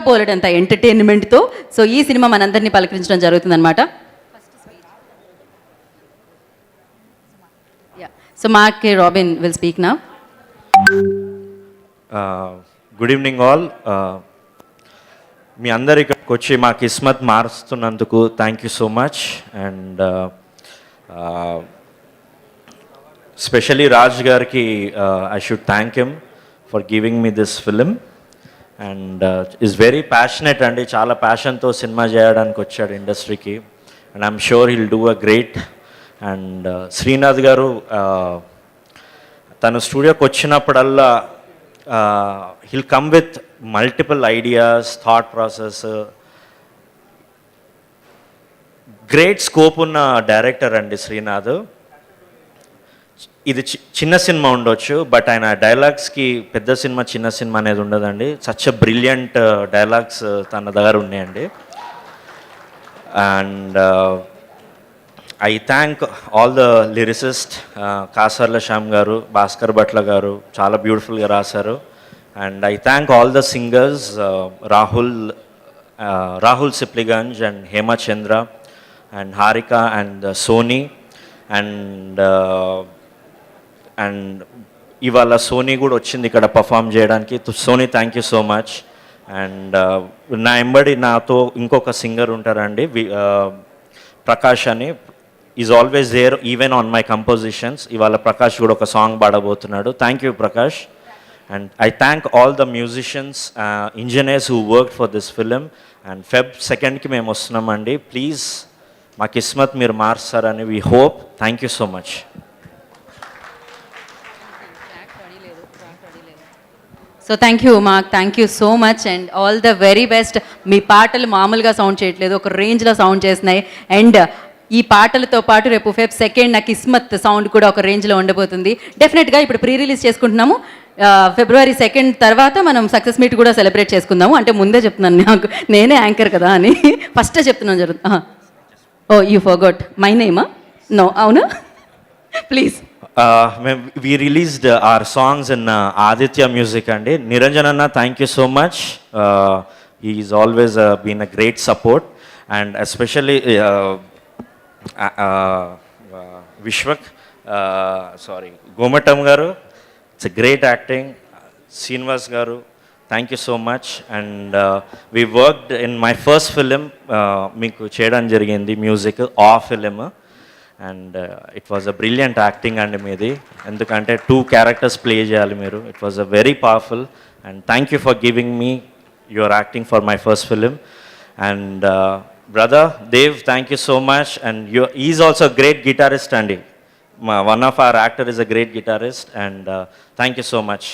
పోలడంత ఎంటర్టైన్మెంట్తో so ఈ cinema మనందరినీ పలకరించడం జరుగుతుందన్నమాట. So Mark Robin will speak now. Good evening all. మీ అందరు ఇక్కడికి వచ్చి మా కిస్మత్ మారుస్తున్నందుకు thank you so much. And specially Raj గారికి I should thank him for giving me this film. And is very passionate అండి, చాలా ప్యాషన్తో సినిమా చేయడానికి వచ్చాడు ఇండస్ట్రీకి. And I'm sure he'll do a great. And Srinath గారు తను స్టూడియోకి వచ్చినప్పుడల్లా he'll come with multiple ideas, thought process. Great scope ఉన్న డైరెక్టర్ అండి శ్రీనాథ్. ఇది చిన్న సినిమా ఉండొచ్చు, బట్ ఆయన డైలాగ్స్కి పెద్ద సినిమా చిన్న సినిమా అనేది ఉండదండి. సచ్ ఎ బ్రిలియంట్ డైలాగ్స్ తన దగ్గర ఉన్నాయండి. And I thank all the lyricist, Kasarla Shyam గారు, భాస్కర్ భట్ల గారు చాలా బ్యూటిఫుల్గా రాశారు. And I thank all the singers, Rahul Sipligunj and Hemachandra and Harika and Sony. And ఇవాళ సోనీ కూడా వచ్చింది ఇక్కడ పర్ఫామ్ చేయడానికి. Sony thank you so much. And నా ఎంబడి నాతో ఇంకొక సింగర్ ఉంటారండి, ప్రకాష్ అని. Is always there even on my compositions. ఇవాళ ప్రకాష్ కూడా ఒక సాంగ్ పాడబోతున్నాడు. Thank you Prakash. And I thank all the musicians, engineers who work for this film. And Feb 2కి మేము వస్తున్నామండి. ప్లీజ్ మా కిస్మత్ మీరు మార్చారని we hope. Thank you so much. So thank you Mark, thank you so much and all the very best. మీ పాటలు మామూలుగా sound చేయట్లేదు, ఒక రేంజ్లో సౌండ్ చేస్తున్నాయి. అండ్ ఈ పాటలతో పాటు రేపు Feb 2 నా కిస్మత్ సౌండ్ కూడా ఒక రేంజ్లో ఉండబోతుంది. డెఫినెట్గా ఇప్పుడు ప్రీ రిలీజ్ చేసుకుంటున్నాము. February 2 తర్వాత మనం సక్సెస్ మీట్ కూడా సెలబ్రేట్ చేసుకుందాము. అంటే ముందే చెప్తున్నాను, నాకు నేనే యాంకర్ కదా అని ఫస్టే చెప్తున్నాను జరుగుతుంది. ఓ యూ ఫర్గాట్ మై నేమా? నో, అవునా? Please. We released our songs in Aditya Music అండి. నిరంజన్ అన్న thank you so much. He is always been a great support. And especially Vishwak, Gomatam గారు, it's a great acting. Srinivas గారు thank you so much. And we worked in my first film, మీకు చేయడం జరిగింది music ఆ film. And it was a brilliant acting అండి మీది, ఎందుకంటే 2 characters play చేయాలి మీరు. It was a very powerful. And thank you for giving me your acting for my first film. And brother Dev thank you so much. And is also great guitarist అండి. One of our actor is a great guitarist. And thank you so much.